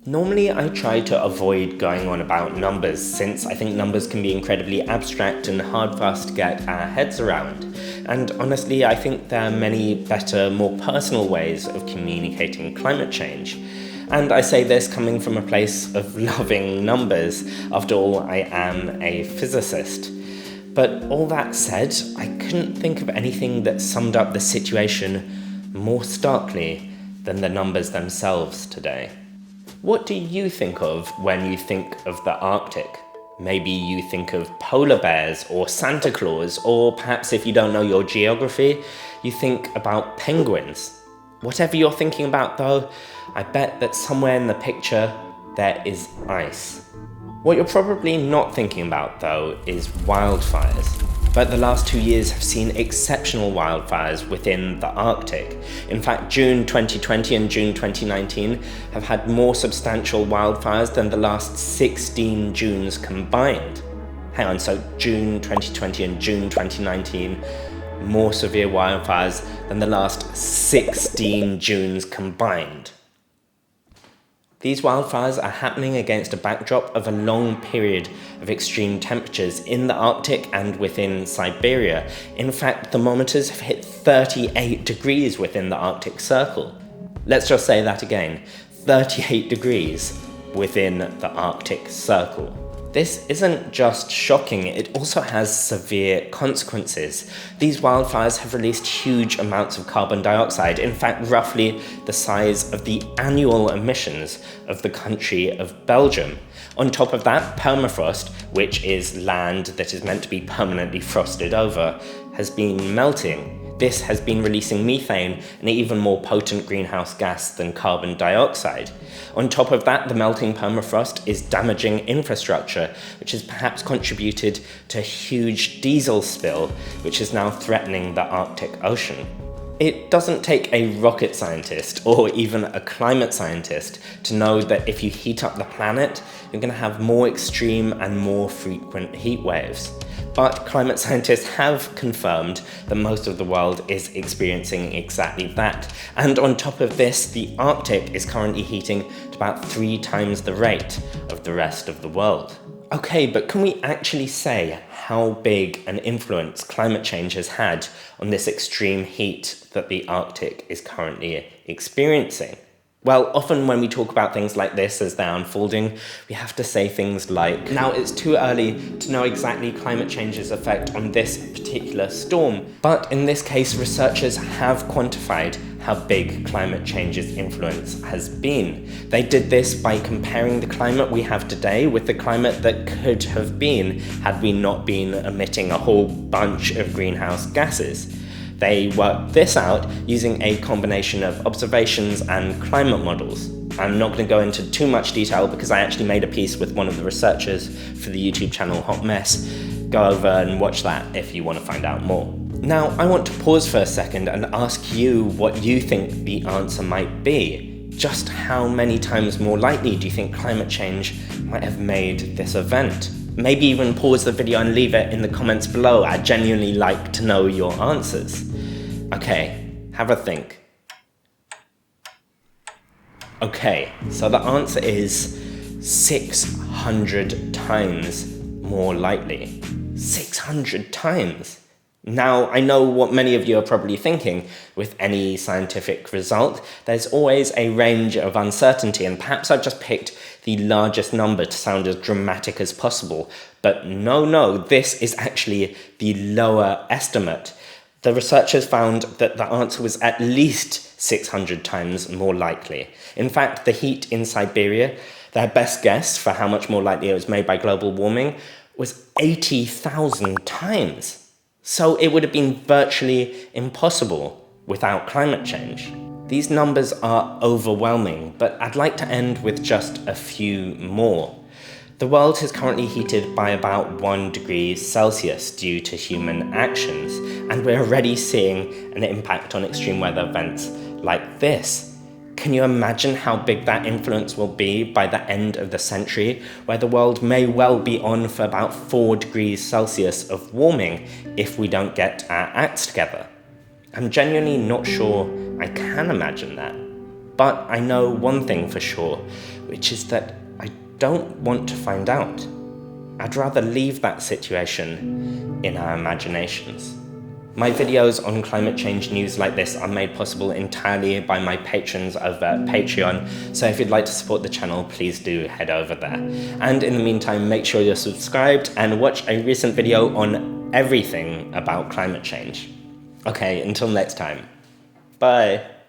Normally I try to avoid going on about numbers, since I think numbers can be incredibly abstract and hard for us to get our heads around. And honestly, I think there are many better, more personal ways of communicating climate change. And I say this coming from a place of loving numbers. After all, I am a physicist. But all that said, I couldn't think of anything that summed up the situation more starkly than the numbers themselves today. What do you think of when you think of the Arctic? Maybe you think of polar bears or Santa Claus, or perhaps if you don't know your geography, you think about penguins. Whatever you're thinking about though, I bet that somewhere in the picture there is ice. What you're probably not thinking about though is wildfires. But the last 2 years have seen exceptional wildfires within the Arctic. In fact, June 2020 and June 2019 have had more substantial wildfires than the last 16 Junes combined. Hang on, so June 2020 and June 2019, more severe wildfires than the last 16 Junes combined. These wildfires are happening against a backdrop of a long period of extreme temperatures in the Arctic and within Siberia. In fact, thermometers have hit 38 degrees within the Arctic Circle. Let's just say that again, 38 degrees within the Arctic Circle. This isn't just shocking, it also has severe consequences. These wildfires have released huge amounts of carbon dioxide, in fact roughly the size of the annual emissions of the country of Belgium. On top of that, permafrost, which is land that is meant to be permanently frosted over, has been melting. This has been releasing methane, an even more potent greenhouse gas than carbon dioxide. On top of that, the melting permafrost is damaging infrastructure, which has perhaps contributed to a huge diesel spill, which is now threatening the Arctic Ocean. It doesn't take a rocket scientist or even a climate scientist to know that if you heat up the planet, you're going to have more extreme and more frequent heat waves. But climate scientists have confirmed that most of the world is experiencing exactly that. And on top of this, the Arctic is currently heating to about 3 times the rate of the rest of the world. Okay, but can we actually say how big an influence climate change has had on this extreme heat that the Arctic is currently experiencing? Well, often when we talk about things like this as they're unfolding, we have to say things like, now it's too early to know exactly climate change's effect on this particular storm. But in this case, researchers have quantified how big climate change's influence has been. They did this by comparing the climate we have today with the climate that could have been had we not been emitting a whole bunch of greenhouse gases. They worked this out using a combination of observations and climate models. I'm not going to go into too much detail because I actually made a piece with one of the researchers for the YouTube channel Hot Mess. Go over and watch that if you want to find out more. Now, I want to pause for a second and ask you what you think the answer might be. Just how many times more likely do you think climate change might have made this event? Maybe even pause the video and leave it in the comments below. I'd genuinely like to know your answers. Okay, have a think. Okay, so the answer is 600 times more likely. 600 times! Now, I know what many of you are probably thinking. With any scientific result, there's always a range of uncertainty, and perhaps I've just picked the largest number to sound as dramatic as possible. But no, this is actually the lower estimate. The researchers found that the answer was at least 600 times more likely. In fact, the heat in Siberia, their best guess for how much more likely it was made by global warming, was 80,000 times. So it would have been virtually impossible without climate change. These numbers are overwhelming, but I'd like to end with just a few more. The world is currently heated by about 1 degree Celsius due to human actions, and we're already seeing an impact on extreme weather events like this. Can you imagine how big that influence will be by the end of the century, where the world may well be on for about 4 degrees Celsius of warming if we don't get our acts together? I'm genuinely not sure I can imagine that. But I know one thing for sure, which is that I don't want to find out. I'd rather leave that situation in our imaginations. My videos on climate change news like this are made possible entirely by my patrons over at Patreon, so if you'd like to support the channel, please do head over there. And in the meantime, make sure you're subscribed and watch a recent video on everything about climate change. Okay, until next time. Bye.